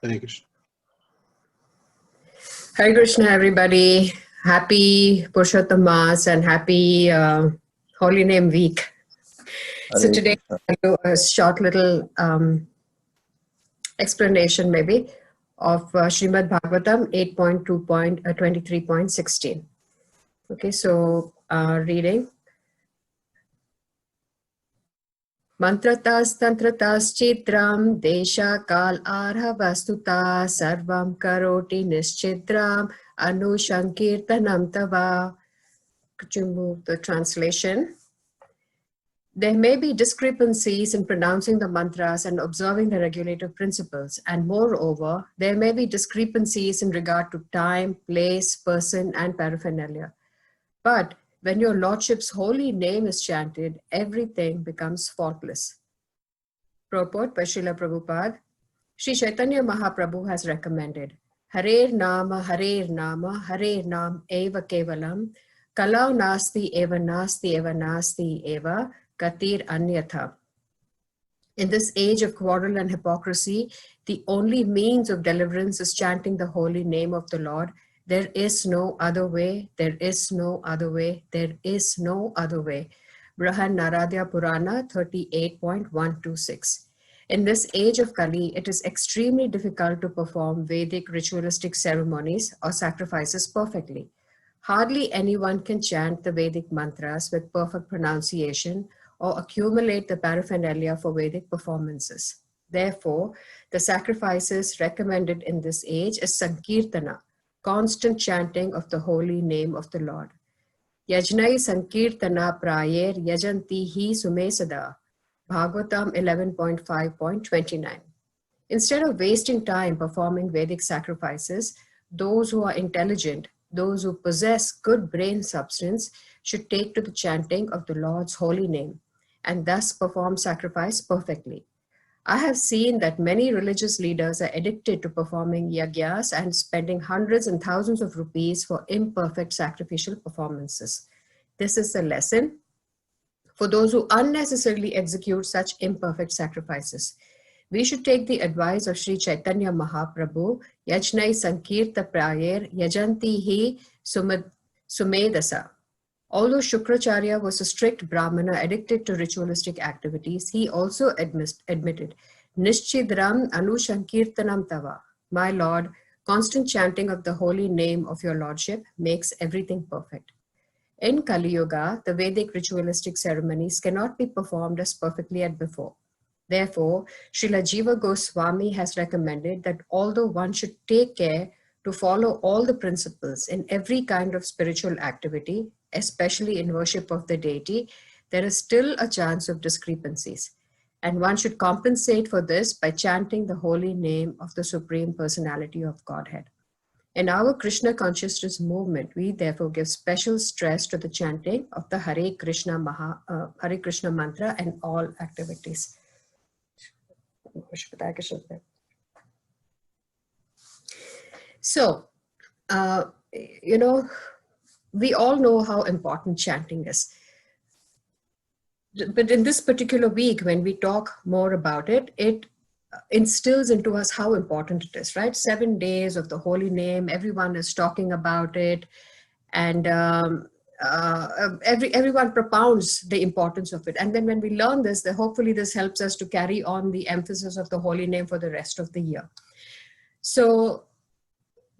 Hare Krishna. Hare Krishna, everybody. Happy Purushottam Mass and happy Holy Name Week. So Hare today Krishna. I'll do a short little explanation maybe of Srimad Bhagavatam 8.2.23.16. Okay, so reading. Mantratas tantratas chitram desha kal arha vastuta sarvam karoti nischitram anushankirtanam tava. Could you move the translation? There may be discrepancies in pronouncing the mantras and observing the regulative principles, and moreover, there may be discrepancies in regard to time, place, person, and paraphernalia. But when your Lordship's holy name is chanted, everything becomes faultless. Purport by Srila Prabhupada. Sri Chaitanya Mahaprabhu has recommended Harer Nama, Harer Nama, Harer Nam Eva Kevalam, Kalau Nasti Eva Nasti Eva Nasti Eva, Katir Anyatha. In this age of quarrel and hypocrisy, the only means of deliverance is chanting the holy name of the Lord. There is no other way, there is no other way, there is no other way. Brahan Naradya Purana 38.126. In this age of Kali, it is extremely difficult to perform Vedic ritualistic ceremonies or sacrifices perfectly. Hardly anyone can chant the Vedic mantras with perfect pronunciation or accumulate the paraphernalia for Vedic performances. Therefore, the sacrifices recommended in this age is Sankirtana, constant chanting of the holy name of the Lord. Yajnai Sankirtana Prayer Yajanti Hi Sumesada, Bhagavatam 11.5.29. Instead of wasting time performing Vedic sacrifices, those who are intelligent, those who possess good brain substance, should take to the chanting of the Lord's holy name and thus perform sacrifice perfectly. I have seen that many religious leaders are addicted to performing yagyas and spending hundreds and thousands of rupees for imperfect sacrificial performances. This is a lesson for those who unnecessarily execute such imperfect sacrifices. We should take the advice of Sri Chaitanya Mahaprabhu, Yajnai Sankirta Prayer Yajanti Hi Sumedasa. Although Shukracharya was a strict Brahmana addicted to ritualistic activities, he also admitted, Nishchidram Anushankirtanam Tava. My Lord, constant chanting of the holy name of your Lordship makes everything perfect. In Kali Yuga, the Vedic ritualistic ceremonies cannot be performed as perfectly as before. Therefore, Srila Jiva Goswami has recommended that although one should take care to follow all the principles in every kind of spiritual activity, especially in worship of the deity, there is still a chance of discrepancies. And one should compensate for this by chanting the holy name of the Supreme Personality of Godhead. In our Krishna consciousness movement, we therefore give special stress to the chanting of the Hare Krishna mantra and all activities. So, we all know how important chanting is. But in this particular week, when we talk more about it, it instills into us how important it is, right? 7 days of the holy name, everyone is talking about it, and everyone propounds the importance of it. And then when we learn this, then hopefully this helps us to carry on the emphasis of the holy name for the rest of the year. So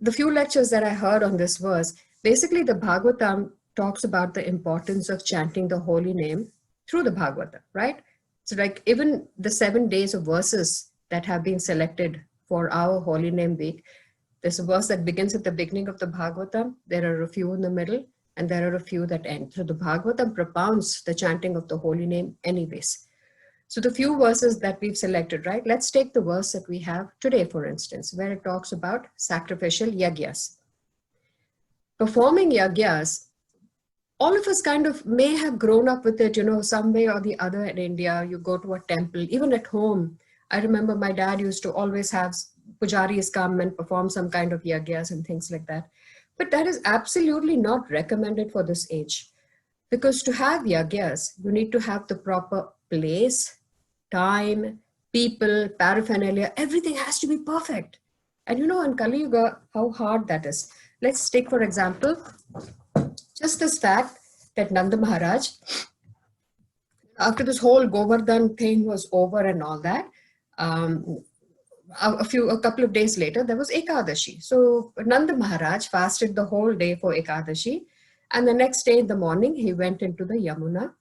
the few lectures that I heard on this verse, basically the Bhagavatam talks about the importance of chanting the holy name through the Bhagavatam, right? So like even the 7 days of verses that have been selected for our Holy Name Week, there's a verse that begins at the beginning of the Bhagavatam, there are a few in the middle, and there are a few that end. So the Bhagavatam propounds the chanting of the holy name anyways. So the few verses that we've selected, right? Let's take the verse that we have today, for instance, where it talks about sacrificial yagyas. Performing yagyas, all of us kind of may have grown up with it, some way or the other in India. You go to a temple, even at home. I remember my dad used to always have pujaris come and perform some kind of yagyas and things like that. But that is absolutely not recommended for this age. Because to have yagyas, you need to have the proper place, time, people, paraphernalia, everything has to be perfect. And you know, in Kali Yuga, how hard that is. Let's take, for example, just this fact that Nanda Maharaj, after this whole Govardhan thing was over and all that, um, a couple of days later, there was Ekadashi. So Nanda Maharaj fasted the whole day for Ekadashi, and the next day in the morning, he went into the Yamuna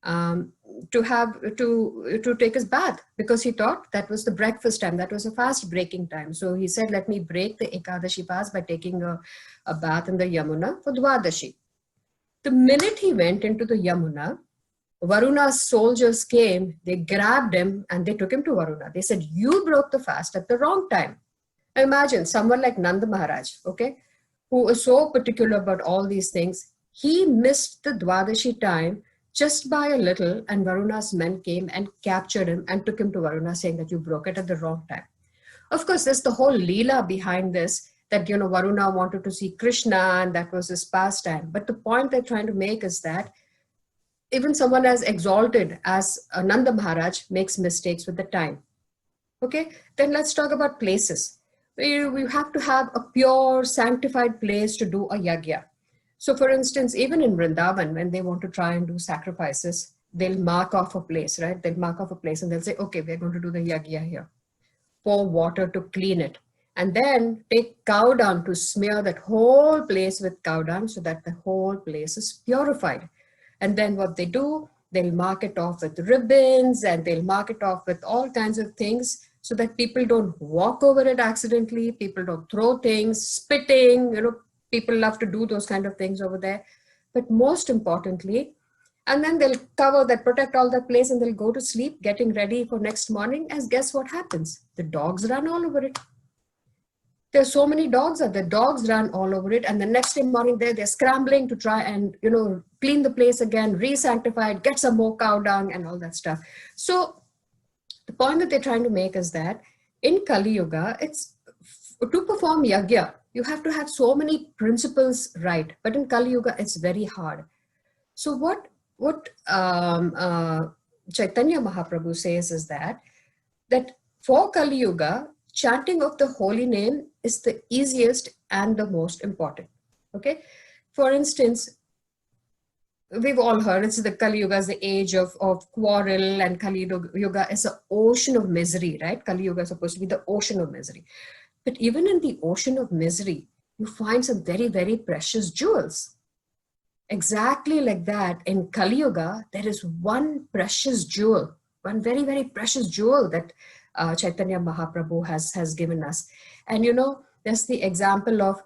um, to take his bath, because he thought that was the breakfast time, that was a fast breaking time. So he said, let me break the Ekadashi fast by taking a bath in the Yamuna for Dwadashi. The minute he went into the Yamuna, Varuna's soldiers came, they grabbed him and they took him to Varuna. They said, you broke the fast at the wrong time. Imagine someone like Nanda Maharaj, okay, who is so particular about all these things. He missed the Dwadashi time just by a little, and Varuna's men came and captured him and took him to Varuna, saying that you broke it at the wrong time. Of course, there's the whole Leela behind this, that, you know, Varuna wanted to see Krishna and that was his pastime. But the point they're trying to make is that even someone as exalted as Nanda Maharaj makes mistakes with the time. Okay, then let's talk about places. We have to have a pure, sanctified place to do a yagya. So for instance, even in Vrindavan, when they want to try and do sacrifices, they'll mark off a place, right? They'll mark off a place and they'll say, okay, we're going to do the yagya here. Pour water to clean it. And then take cow dung to smear that whole place with cow dung so that the whole place is purified. And then what they do, they'll mark it off with ribbons and they'll mark it off with all kinds of things so that people don't walk over it accidentally, people don't throw things, spitting, you know, people love to do those kind of things over there. But most importantly, and then they'll cover that, protect all that place, and they'll go to sleep, getting ready for next morning. As guess what happens? The dogs run all over it. There's so many dogs that the dogs run all over it, and the next day morning they're scrambling to try and, you know, clean the place again, re-sanctify it, get some more cow dung and all that stuff. So the point that they're trying to make is that in Kali Yuga, it's to perform yagya, you have to have so many principles right, but in Kali Yuga it's very hard. So what Chaitanya Mahaprabhu says is that for Kali Yuga, chanting of the holy name is the easiest and the most important. Okay, for instance, we've all heard it's the Kali Yuga is the age of quarrel, and Kali Yuga is an ocean of misery, right? Kali Yuga is supposed to be the ocean of misery. But even in the ocean of misery, you find some very, very precious jewels. Exactly like that, in Kali Yuga, there is one precious jewel, one very, very precious jewel that Chaitanya Mahaprabhu has given us. And you know, there's the example of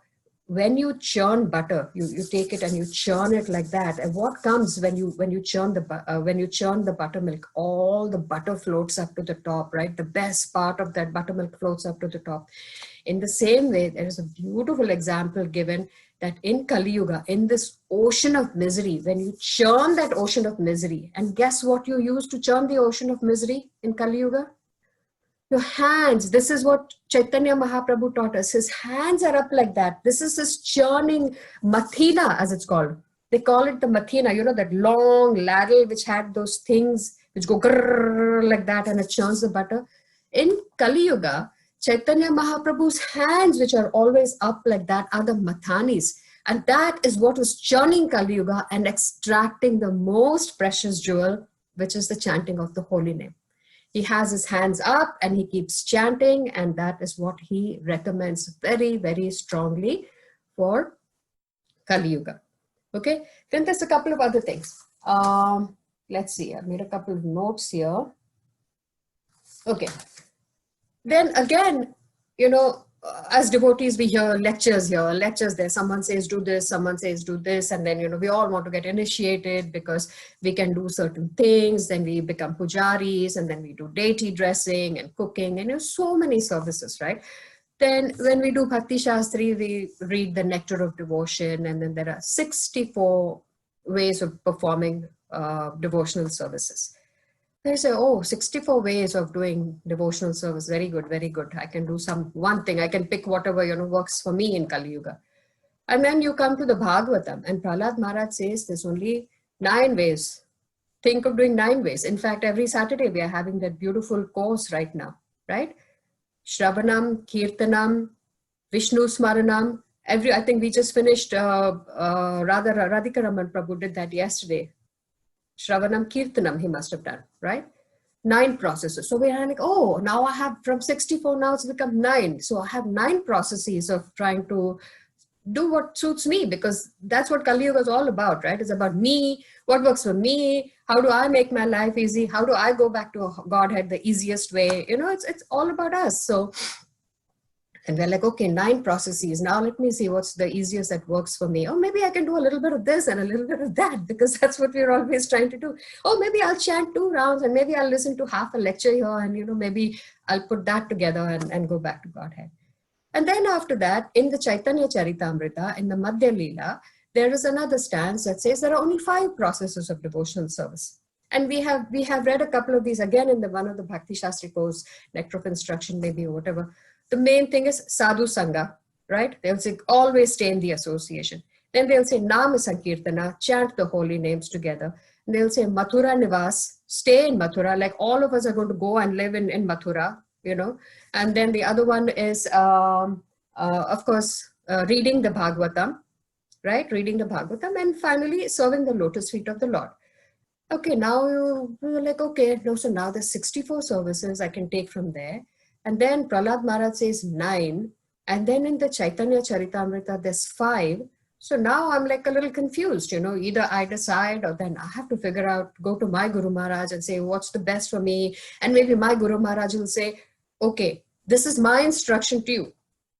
when you churn butter, you take it and you churn it like that. And what comes when you churn the buttermilk? All the butter floats up to the top, right? The best part of that buttermilk floats up to the top. In the same way, there is a beautiful example given that in Kali Yuga, in this ocean of misery, when you churn that ocean of misery, and guess what you use to churn the ocean of misery in Kali Yuga? Your hands. This is what Chaitanya Mahaprabhu taught us. His hands are up like that. This is his churning mathina, as it's called. They call it the mathina, you know, that long ladle which had those things which go grrr like that and it churns the butter. In Kali Yuga, Chaitanya Mahaprabhu's hands, which are always up like that, are the mathanis. And that is what was churning Kali Yuga and extracting the most precious jewel, which is the chanting of the holy name. He has his hands up and he keeps chanting, and that is what he recommends very, very strongly for Kali Yuga. Okay, then there's a couple of other things. Let's see, I've made a couple of notes here. Okay, then again, you know, as devotees, we hear lectures there. Someone says do this, someone says do this, and then, you know, we all want to get initiated because we can do certain things. Then we become pujaris, and then we do deity dressing and cooking, and, you know, so many services, right? Then when we do Bhakti Shastri, we read the Nectar of Devotion, and then there are 64 ways of performing devotional services. They say, oh, 64 ways of doing devotional service. Very good, very good. I can do one thing. I can pick whatever, you know, works for me in Kali Yuga. And then you come to the Bhagavatam, and Prahlad Maharaj says there's only 9 ways. Think of doing 9 ways. In fact, every Saturday we are having that beautiful course right now, right? Shravanam, Kirtanam, Vishnu Smaranam. I think we just finished, Radhika Raman Prabhu did that yesterday. Shravanam Kirtanam he must have done, right? 9 processes. So we're like, oh, now I have from 64, now it's become 9. So I have 9 processes of trying to do what suits me, because that's what Kali Yuga is all about, right? It's about me, what works for me, how do I make my life easy, how do I go back to Godhead the easiest way, it's all about us. So, and we're like, okay, 9 processes. Now let me see what's the easiest that works for me. Oh, maybe I can do a little bit of this and a little bit of that, because that's what we're always trying to do. Oh, maybe I'll chant 2 rounds and maybe I'll listen to half a lecture here and, maybe I'll put that together and go back to Godhead. And then after that, in the Chaitanya Charitamrita, in the Madhya Leela, there is another stance that says there are only 5 processes of devotional service. And we have read a couple of these again in one of the Bhakti Shastri course, Nectar of Instruction maybe, or whatever. The main thing is sadhu sangha, right? They'll say always stay in the association. Then they'll say Nama Sankirtana, chant the holy names together. And they'll say Mathura Nivas, stay in Mathura, like all of us are going to go and live in Mathura, And then the other one is, of course, reading the Bhagavatam, right? Reading the Bhagavatam, and finally serving the lotus feet of the Lord. Okay, now we're like, okay, no, so now there's 64 services I can take from there. And then Prahlad Maharaj says 9. And then in the Chaitanya Charitamrita, there's 5. So now I'm like a little confused, either I decide or then I have to figure out, go to my Guru Maharaj and say, what's the best for me? And maybe my Guru Maharaj will say, okay, this is my instruction to you.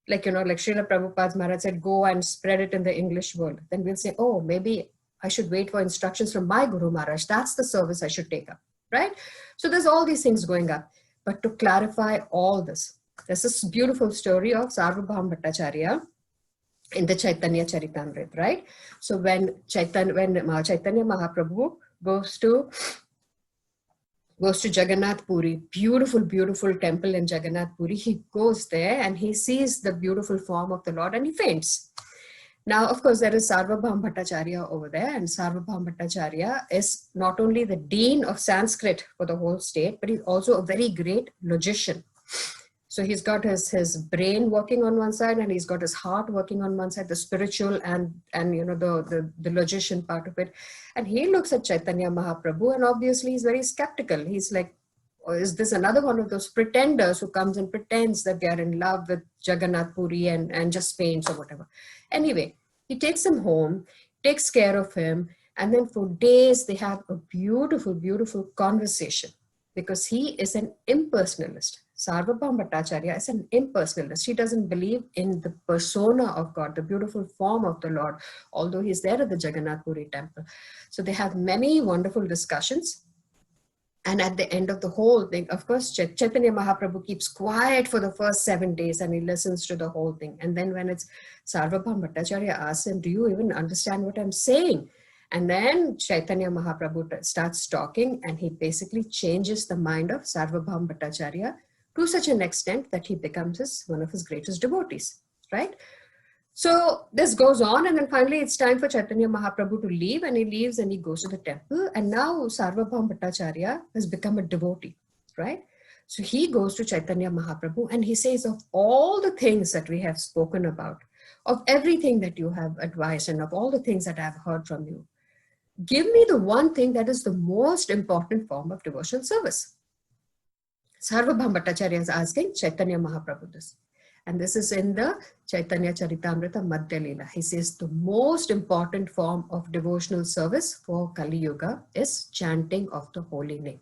Like, like Srila Prabhupada Maharaj said, go and spread it in the English world. Then we'll say, oh, maybe I should wait for instructions from my Guru Maharaj. That's the service I should take up, right? So there's all these things going up. But to clarify all this, there's this beautiful story of Sarvabhaum Bhattacharya in the Chaitanya Charitamrita, right? So when Chaitanya Mahaprabhu goes to Jagannath Puri, beautiful, beautiful temple in Jagannath Puri, he goes there and he sees the beautiful form of the Lord and he faints. Now, of course, there is Sarvabhaum Bhattacharya over there, and Sarvabhaum Bhattacharya is not only the dean of Sanskrit for the whole state, but he's also a very great logician. So he's got his brain working on one side, and he's got his heart working on one side, the spiritual and the logician part of it. And he looks at Chaitanya Mahaprabhu, and obviously he's very skeptical. He's like, oh, is this another one of those pretenders who comes and pretends that they are in love with Jagannath Puri and just faints or whatever? Anyway, he takes him home, takes care of him, and then for days they have a beautiful, beautiful conversation, because he is an impersonalist. Sarvabhaum Bhattacharya is an impersonalist. He doesn't believe in the persona of God, the beautiful form of the Lord, although he's there at the Jagannath Puri temple. So they have many wonderful discussions. And at the end of the whole thing, of course, Chaitanya Mahaprabhu keeps quiet for the first 7 days and he listens to the whole thing. And then when it's Sarvabhaum Bhattacharya asks him, do you even understand what I'm saying? And then Chaitanya Mahaprabhu starts talking, and he basically changes the mind of Sarvabhaum Bhattacharya to such an extent that he becomes one of his greatest devotees, right? So this goes on, and then finally it's time for Chaitanya Mahaprabhu to leave, and he leaves and he goes to the temple, and now Sarvabhaum Bhattacharya has become a devotee, right? So he goes to Chaitanya Mahaprabhu and he says, of all the things that we have spoken about, of everything that you have advised and of all the things that I have heard from you, give me the one thing that is the most important form of devotional service. Sarvabhaum Bhattacharya is asking Chaitanya Mahaprabhu this. And this is in the Chaitanya Charitamrita Madhya Leela. He says the most important form of devotional service for Kali Yuga is chanting of the holy name.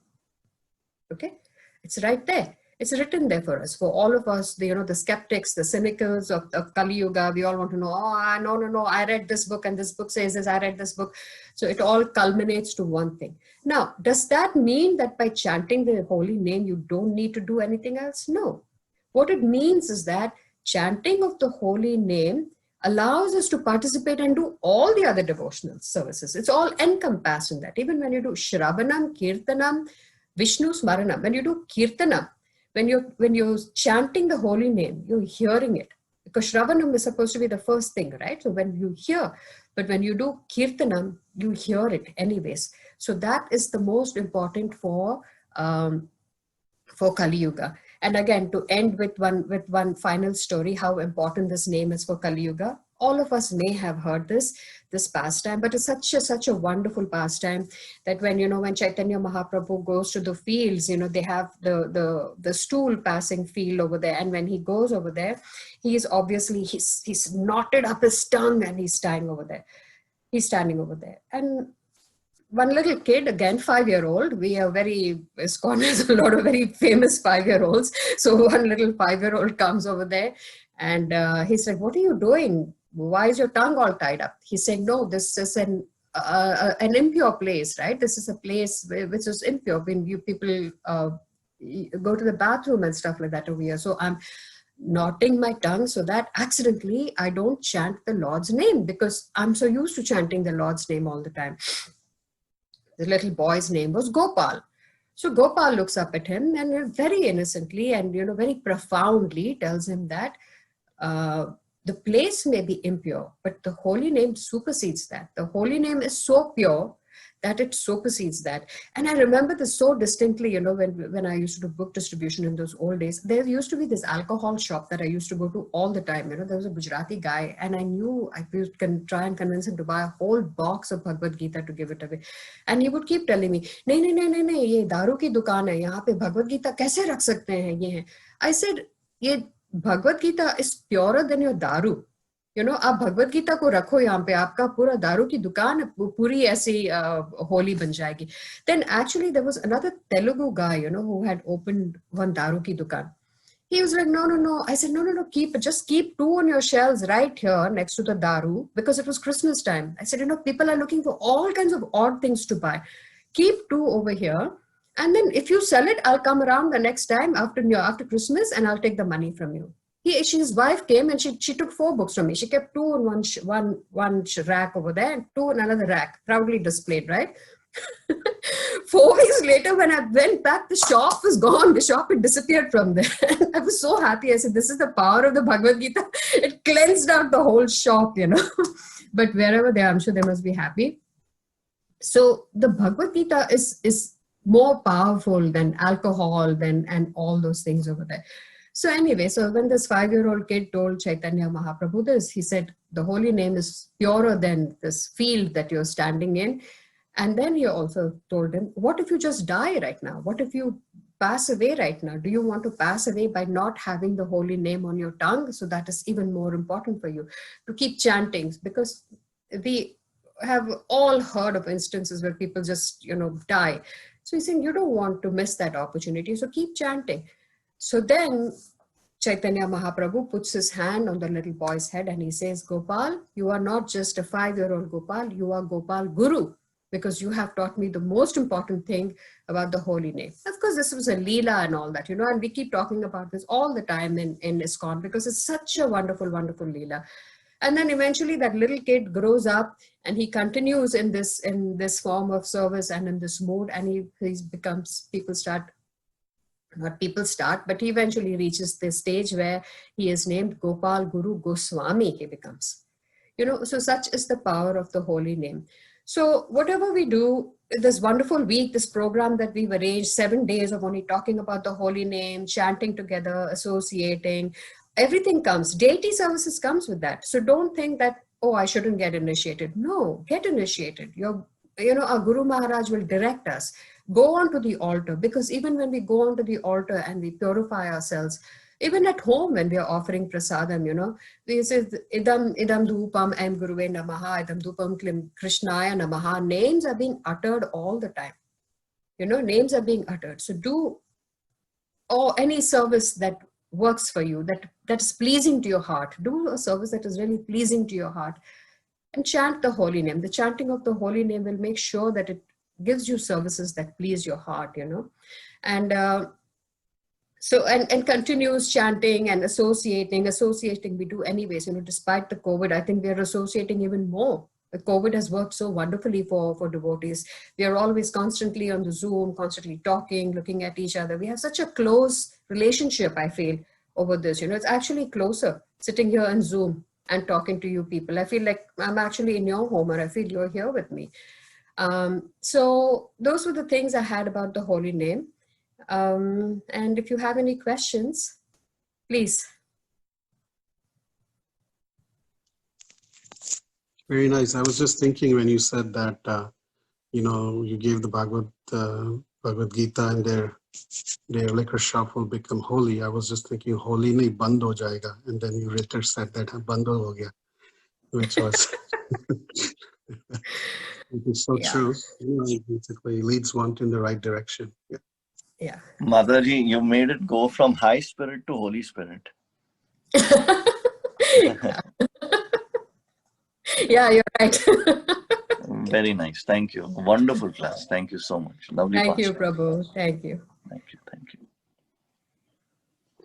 Okay? It's right there. It's written there for us. For all of us, the skeptics, the cynicals of Kali Yuga, we all want to know, oh, no, I read this book and this book says this, I read this book. So it all culminates to one thing. Now, does that mean that by chanting the holy name, you don't need to do anything else? No. What it means is that chanting of the holy name allows us to participate and do all the other devotional services. It's all encompassed in that. Even when you do Shravanam, Kirtanam, Vishnu Smaranam, when you do Kirtanam, when you're chanting the holy name, you're hearing it. Because Shravanam is supposed to be the first thing, right? So when you hear, but when you do Kirtanam, you hear it anyways. So that is the most important for Kali Yuga. And again, to end with one final story, how important this name is for Kali Yuga. All of us may have heard this pastime, but it's such a wonderful pastime that when Chaitanya Mahaprabhu goes to the fields, they have the stool passing field over there, and when he goes over there, he's obviously he's knotted up his tongue and he's standing over there. And one little kid, again, 5-year-old, we are very, ISKCON has a lot of very famous 5-year-olds. So one little 5-year-old comes over there and he's like, what are you doing? Why is your tongue all tied up? He's saying, no, this is an impure place, right? This is a place which is impure when you people go to the bathroom and stuff like that over here. So I'm knotting my tongue so that accidentally I don't chant the Lord's name, because I'm so used to chanting the Lord's name all the time. The little boy's name was Gopal. So Gopal looks up at him and very innocently and very profoundly tells him that the place may be impure, but the holy name supersedes that. The holy name is so pure that it supersedes that. And I remember this so distinctly, when I used to do book distribution in those old days, there used to be this alcohol shop that I used to go to all the time. There was a Gujarati guy, and I knew I could try and convince him to buy a whole box of Bhagavad Gita to give it away. And he would keep telling me, नहीं, ये दारू की दुकान है, यहाँ पे भगवद गीता कैसे रख सकते हैं, ये है. I said, ये Bhagavad Gita is purer than your दारू. आप भगवद गीता को रखो यहाँ पे, आपका पूरा दारू की दुकान पूरी ऐसी होली बन जाएगी. Then actually there was another Telugu guy, who had opened one daru ki dukan. He was like, no. I said, no, just keep 2 on your shelves right here next to the daru, because it was Christmas time. I said, people are looking for all kinds of odd things to buy. Keep 2 over here. And then if you sell it, I'll come around the next time after Christmas and I'll take the money from you. His wife came and she took 4 books from me. She kept 2 in one rack over there and 2 in another rack, proudly displayed, right? 4 weeks later, when I went back, the shop was gone. The shop had disappeared from there. I was so happy. I said, this is the power of the Bhagavad Gita. It cleansed out the whole shop, But wherever they are, I'm sure they must be happy. So the Bhagavad Gita is more powerful than alcohol, and all those things over there. So anyway, so when this 5-year-old kid told Chaitanya Mahaprabhu this, he said, the holy name is purer than this field that you're standing in. And then he also told him, what if you just die right now? What if you pass away right now? Do you want to pass away by not having the holy name on your tongue? So that is even more important for you to keep chanting, because we have all heard of instances where people just, die. So he's saying, you don't want to miss that opportunity. So keep chanting. So then Chaitanya Mahaprabhu puts his hand on the little boy's head and he says, Gopal, you are not just a 5-year-old Gopal, you are Gopal Guru, because you have taught me the most important thing about the holy name. Of course, this was a Leela and all that, and we keep talking about this all the time in ISKCON, because it's such a wonderful, wonderful Leela. And then eventually that little kid grows up and he continues in this form of service and in this mood, and he becomes, but he eventually reaches the stage where he is named Gopal Guru Goswami, he becomes. So such is the power of the holy name. So whatever we do, this wonderful week, this program that we've arranged, 7 days of only talking about the holy name, chanting together, associating, everything comes. Deity services comes with that. So don't think that, oh, I shouldn't get initiated. No, get initiated. Our Guru Maharaj will direct us. Go onto the altar, because even when we go onto the altar and we purify ourselves, even at home when we are offering prasadam, we say, idam dhupam am guruve namaha, idam dhupam krishnaya namaha. Names are being uttered all the time. Names are being uttered. So do any service that works for you, that is pleasing to your heart. Do a service that is really pleasing to your heart, and chant the holy name. The chanting of the holy name will make sure that it gives you services that please your heart, and and continues chanting and associating we do anyways, despite the COVID. I think we are associating even more. The COVID has worked so wonderfully for devotees. We are always constantly on the Zoom, constantly talking, looking at each other. We have such a close relationship, I feel, over this. It's actually closer sitting here on Zoom and talking to you people. I feel like I'm actually in your home, or I feel you're here with me. So those were the things I had about the holy name. And if you have any questions, please. Very nice. I was just thinking when you said that, you gave the Bhagavad Gita and their liquor shop will become holy. I was just thinking, holy nahi band ho jayega. And then you later said that band ho gaya, which was, which is so true. It basically leads one in the right direction. Yeah. Yeah. Mataji, you made it go from high spirit to Holy Spirit. Yeah, you're right. Very nice. Thank you. Wonderful class. Thank you so much. Lovely. Thank you, pastime. Prabhu. Thank you. Thank you. Thank you.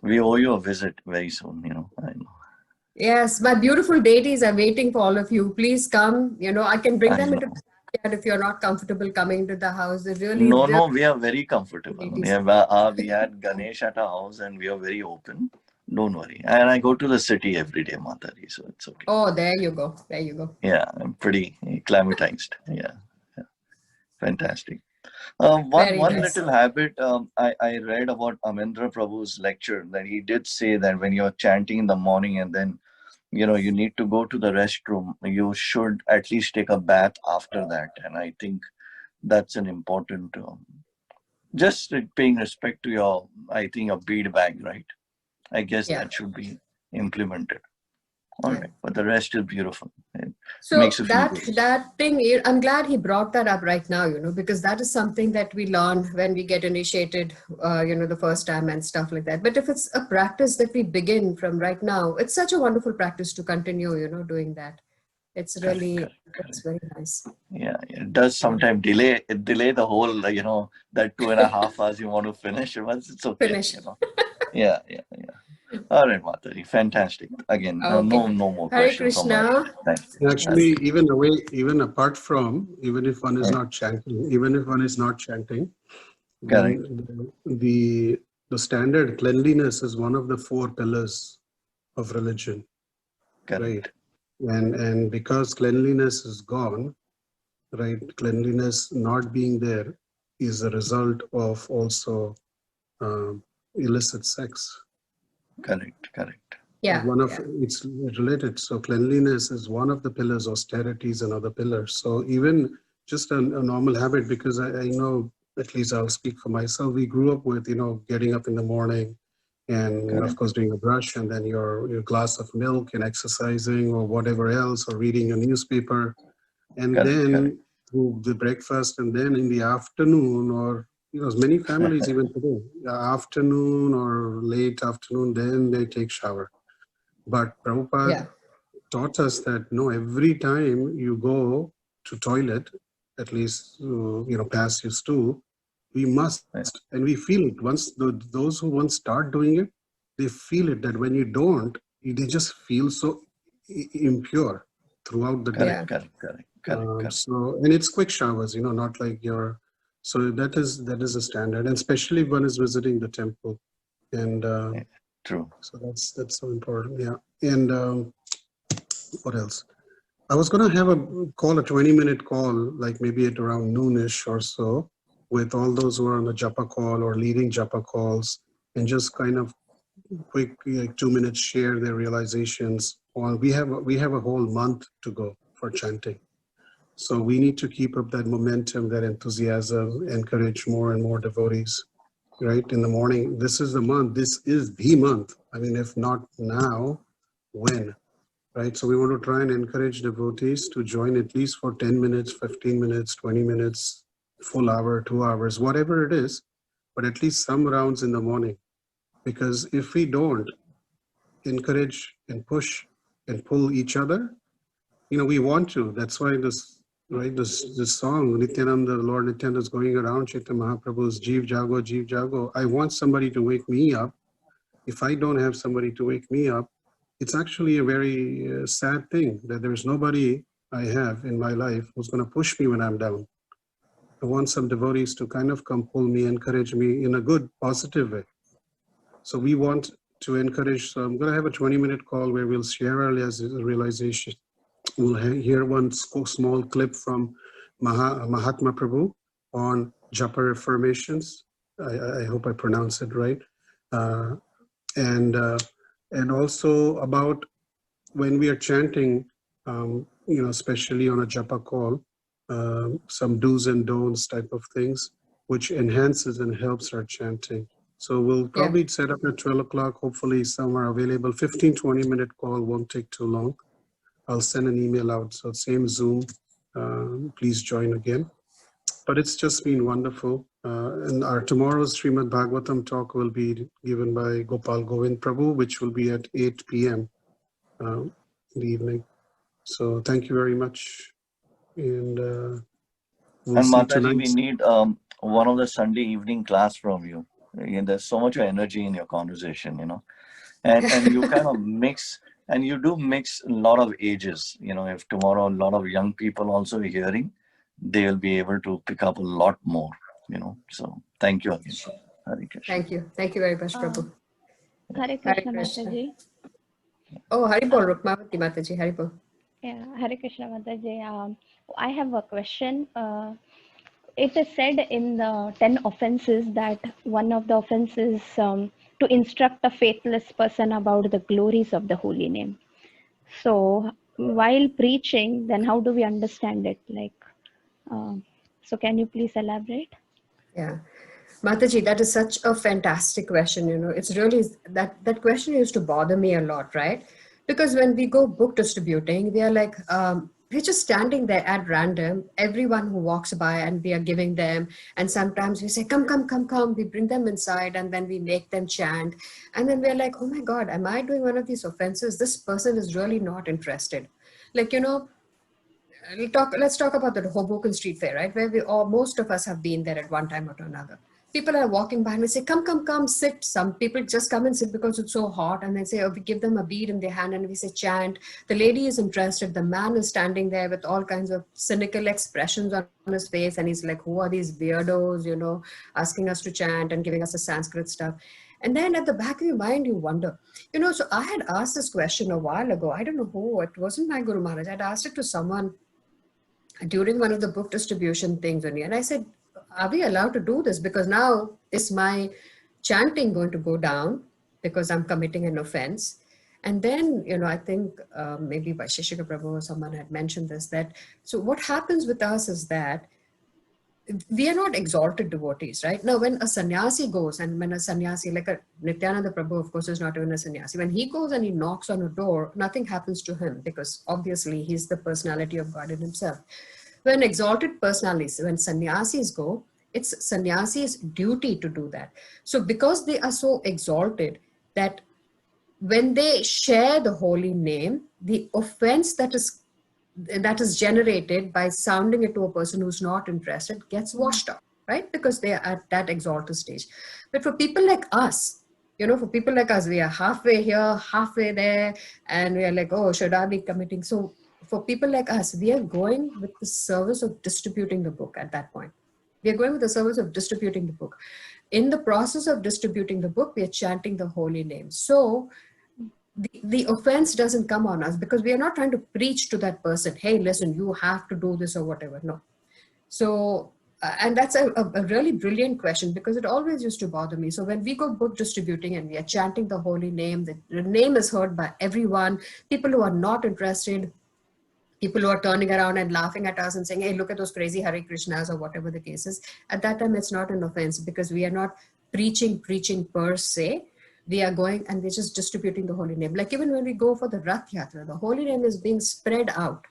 We owe you a visit very soon, I know. Yes, my beautiful deities are waiting for all of you. Please come. I can bring them into know. the backyard if you're not comfortable coming to the house. They No, we are very comfortable. deities. We had Ganesh at our house and we are very open. Don't worry. And I go to the city every day, Mataji, so it's okay. Oh, there you go. There you go. Yeah, I'm pretty acclimatized. Yeah. Fantastic. One nice. little habit I read about Amendra Prabhu's lecture, that he did say that when you're chanting in the morning and then you need to go to the restroom, you should at least take a bath after that. And I think that's an important just paying respect to your bead bag, right? I guess that should be implemented. All right, but the rest is beautiful. So makes you feel good. that thing, I'm glad he brought that up right now, because that is something that we learn when we get initiated, the first time and stuff like that. But if it's a practice that we begin from right now, it's such a wonderful practice to continue, doing that. It's really, it's very nice. Yeah, it does sometimes delay the whole, that 2.5 hours you want to finish. Once it's okay. Finish. Yeah. All right, Mataji, fantastic. Again, no more Hare questions. Krishna. Thank you. Actually, even apart from, even if one is not chanting, the standard cleanliness is one of the 4 pillars of religion. Correct. Right? And because cleanliness is gone, right? Cleanliness not being there is a result of also illicit sex. Correct. Yeah. It's related. So cleanliness is one of the pillars, austerities another pillar. So even just a normal habit, because I know, at least I'll speak for myself, we grew up with, getting up in the morning and of course doing a brush and then your glass of milk and exercising or whatever else, or reading a newspaper, and then the breakfast, and then in the afternoon, or many families even today, afternoon or late afternoon, then they take shower. But Prabhupada taught us that no, every time you go to toilet, at least pass your stool, we must, and we feel it. Once those who once start doing it, they feel it, that when you don't, they just feel so impure throughout the day. Correct. So, and it's quick showers, not like so that is a standard, and especially one is visiting the temple, and true. So that's so important. Yeah. And what else? I was going to have a 20-minute call, like maybe at around noonish or so, with all those who are on the japa call or leading japa calls, and just kind of quick, 2 minutes, share their realizations. We have a whole month to go for chanting. So we need to keep up that momentum, that enthusiasm, encourage more and more devotees, right? In the morning, this is the month, this is the month. I mean, if not now, when? Right? So we want to try and encourage devotees to join at least for 10 minutes, 15 minutes, 20 minutes, full hour, 2 hours, whatever it is, but at least some rounds in the morning. Because if we don't encourage and push and pull each other, we want to. That's why this song, Nityananda, Lord Nityananda is going around Chaitanya Mahaprabhu's Jeev Jago. I want somebody to wake me up. If I don't have somebody to wake me up, it's actually a very sad thing that there's nobody I have in my life who's going to push me when I'm down. I want some devotees to kind of come pull me, encourage me in a good, positive way. So we want to encourage. So I'm going to have a 20-minute call where we'll share our realization. We'll hear one small clip from Mahatma Prabhu on japa affirmations, I hope I pronounce it right. Uh, and also about when we are chanting, especially on a japa call, some do's and don'ts type of things, which enhances and helps our chanting. So we'll Yeah. probably set up at 12 o'clock. Hopefully some are available. 15, 20-minute call won't take too long. I'll send an email out. So same Zoom, please join again. But it's just been wonderful. And our tomorrow's Srimad Bhagavatam talk will be given by Gopal Govind Prabhu, which will be at 8 p.m. In the evening. So thank you very much. And we'll And see Mataji, we tonight. need one of the Sunday evening class from you. Again, there's so much energy in your conversation, and you kind of mix, and you do mix a lot of ages. If tomorrow a lot of young people also hearing, they will be able to pick up a lot more. So thank you again. Hare Krishna. Thank you very much, Prabhu. Hare Krishna, Mataji. Oh, Haribol, Rukmavati Mataji, Haribol. Yeah, Hare Krishna, Mataji. I have a question. It is said in the 10 offenses that one of the offenses to instruct a faithless person about the glories of the holy name. So while preaching, then how do we understand it? So can you please elaborate? Yeah. Mataji, that is such a fantastic question. It's really that question used to bother me a lot, right? Because when we go book distributing, we are like, we're just standing there at random, everyone who walks by, and we are giving them. And sometimes we say, come, come, come, come. We bring them inside and then we make them chant. And then we're like, oh my God, am I doing one of these offenses? This person is really not interested. Let's talk about the Hoboken Street Fair, right? Where most of us have been there at one time or another. People are walking by and we say, come, come, come, sit. Some people just come and sit because it's so hot. And they say, we give them a bead in their hand and we say, chant. The lady is interested. The man is standing there with all kinds of cynical expressions on his face. And he's like, who are these weirdos, asking us to chant and giving us the Sanskrit stuff. And then at the back of your mind, you wonder, so I had asked this question a while ago. I don't know who, it wasn't my Guru Maharaj. I'd asked it to someone during one of the book distribution things only. And I said, are we allowed to do this? Because now is my chanting going to go down because I'm committing an offense? And then, I think maybe by Shishika Prabhu or someone had mentioned this, so what happens with us is that we are not exalted devotees, right? Now, when a sannyasi goes, and when a sannyasi, like a Nityananda Prabhu, of course, is not even a sannyasi. When he goes and he knocks on a door, nothing happens to him because obviously he's the personality of God in himself. When exalted personalities, when sannyasis go, it's sannyasi's duty to do that. So because they are so exalted that when they share the holy name, the offense that is generated by sounding it to a person who's not interested gets washed out, right? Because they are at that exalted stage. But for people like us, we are halfway here, halfway there, and we are like, oh, should I be committing? So for people like us, we are going with the service of distributing the book at that point. We are going with the service of distributing the book. In the process of distributing the book, we are chanting the holy name. So the offense doesn't come on us because we are not trying to preach to that person, hey, listen, you have to do this or whatever. No. So, and that's a really brilliant question because it always used to bother me. So when we go book distributing and we are chanting the holy name, the name is heard by everyone, people who are not interested, people who are turning around and laughing at us and saying, hey, look at those crazy Hare Krishnas or whatever the case is. At that time, it's not an offense because we are not preaching per se. We are going and we're just distributing the holy name. Like even when we go for the Rath Yatra, the holy name is being spread out.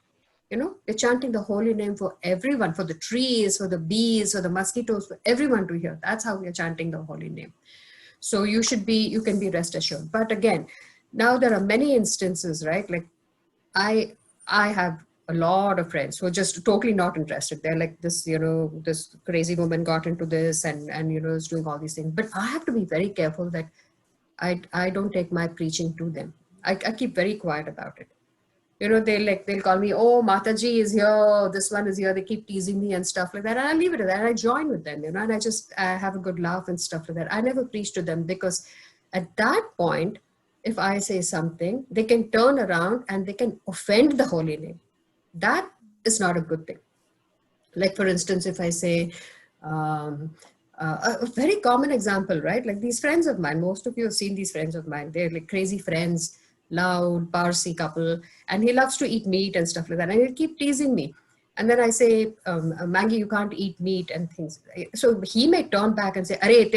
We're chanting the holy name for everyone, for the trees, for the bees, for the mosquitoes, for everyone to hear. That's how we are chanting the holy name. So you can be rest assured. But again, now there are many instances, right? Like I have a lot of friends who are just totally not interested. They're like this, this crazy woman got into this and is doing all these things. But I have to be very careful that I don't take my preaching to them. I keep very quiet about it. They'll call me, oh, Mataji is here, this one is here. They keep teasing me and stuff like that. And I leave it at that. And I join with them, and I have a good laugh and stuff like that. I never preach to them because at that point, if I say something, they can turn around and they can offend the holy name. That is not a good thing. Like, for instance, if I say, A very common example, right? Like these friends of mine, most of you have seen these friends of mine. They're like crazy friends, loud, Parsi couple, and he loves to eat meat and stuff like that. And he'll keep teasing me. And then I say, Maggie, you can't eat meat and things. So he may turn back and say, Arey,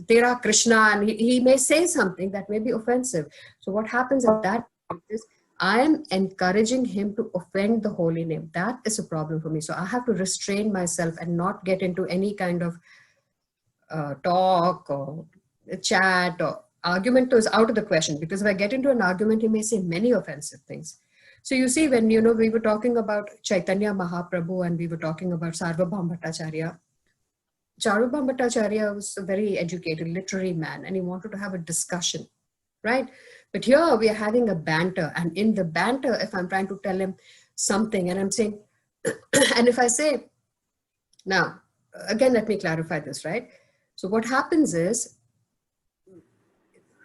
tera Krishna, and he may say something that may be offensive. So what happens at that point is I am encouraging him to offend the holy name. That is a problem for me. So I have to restrain myself and not get into any kind of talk or chat or argument is out of the question, because if I get into an argument, he may say many offensive things. So you see, when, we were talking about Chaitanya Mahaprabhu and we were talking about Sarvabhaum Bhattacharya, Sarvabhaum Bhattacharya was a very educated, literary man, and he wanted to have a discussion, right? But here we are having a banter, and in the banter, if I'm trying to tell him something and I'm saying, and if I say, now, again, let me clarify this, right? So what happens is,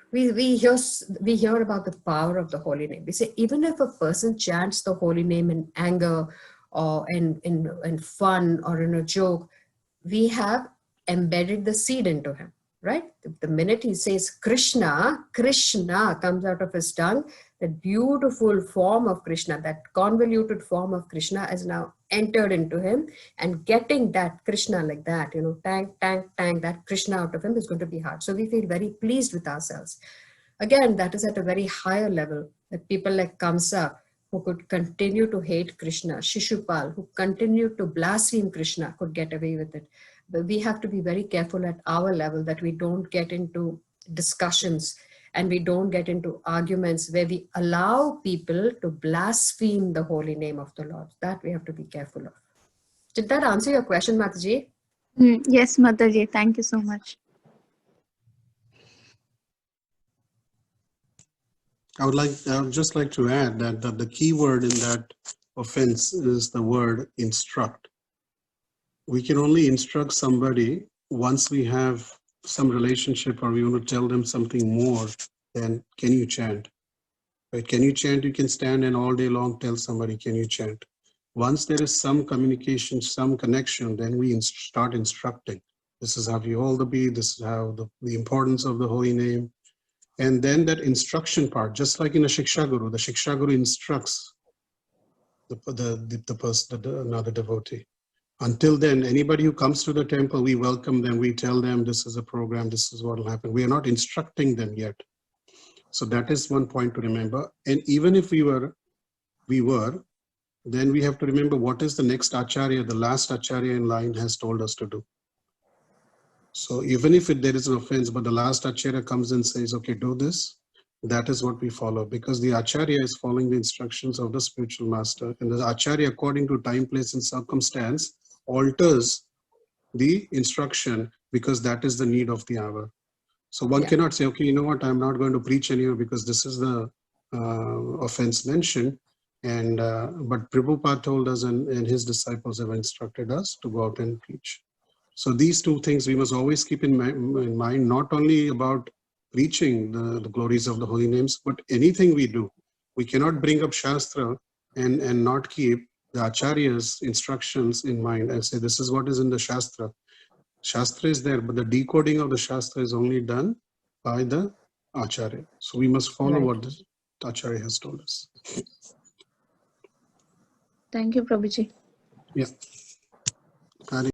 we hear about the power of the holy name. We say, even if a person chants the holy name in anger or in fun or in a joke, we have embedded the seed into him, right? The minute he says Krishna, Krishna comes out of his tongue, that beautiful form of Krishna, that convoluted form of Krishna is now entered into him, and getting that Krishna like that, tang, that Krishna out of him is going to be hard. So we feel very pleased with ourselves. Again, that is at a very higher level, that people like Kamsa, who could continue to hate Krishna, Shishupal, who continued to blaspheme Krishna, could get away with it. But we have to be very careful at our level that we don't get into discussions and we don't get into arguments where we allow people to blaspheme the holy name of the Lord. That we have to be careful of. Did that answer your question, Mataji? Yes, Mataji. Thank you so much. I would just like to add that the key word in that offense is the word instruct. We can only instruct somebody once we have some relationship, or we want to tell them something more than can you chant. Right? Can you chant? You can stand and all day long tell somebody, can you chant? Once there is some communication, some connection, then we start instructing. This is how you hold the bead. This is how the importance of the holy name. And then that instruction part, just like in a Shiksha Guru, the Shiksha Guru instructs the person, another devotee. Until then, anybody who comes to the temple, we welcome them. We tell them this is a program, this is what will happen. We are not instructing them yet. So that is one point to remember. And even if we were, then we have to remember what is the next Acharya, the last Acharya in line has told us to do. So even if there is an offense, but the last Acharya comes and says, okay, do this, that is what we follow, because the Acharya is following the instructions of the spiritual master. And the Acharya, according to time, place, and circumstance, alters the instruction because that is the need of the hour. So one cannot say, okay, you know what, I'm not going to preach anymore because this is the offense mentioned. And but Prabhupada told us, and his disciples have instructed us to go out and preach. So these two things we must always keep in mind, not only about preaching the glories of the holy names, but anything we do. We cannot bring up Shastra and not keep the Acharya's instructions in mind and say, this is what is in the Shastra. Shastra is there, but the decoding of the Shastra is only done by the Acharya. So we must follow what the Acharya has told us. Thank you, Prabhuji. Yeah.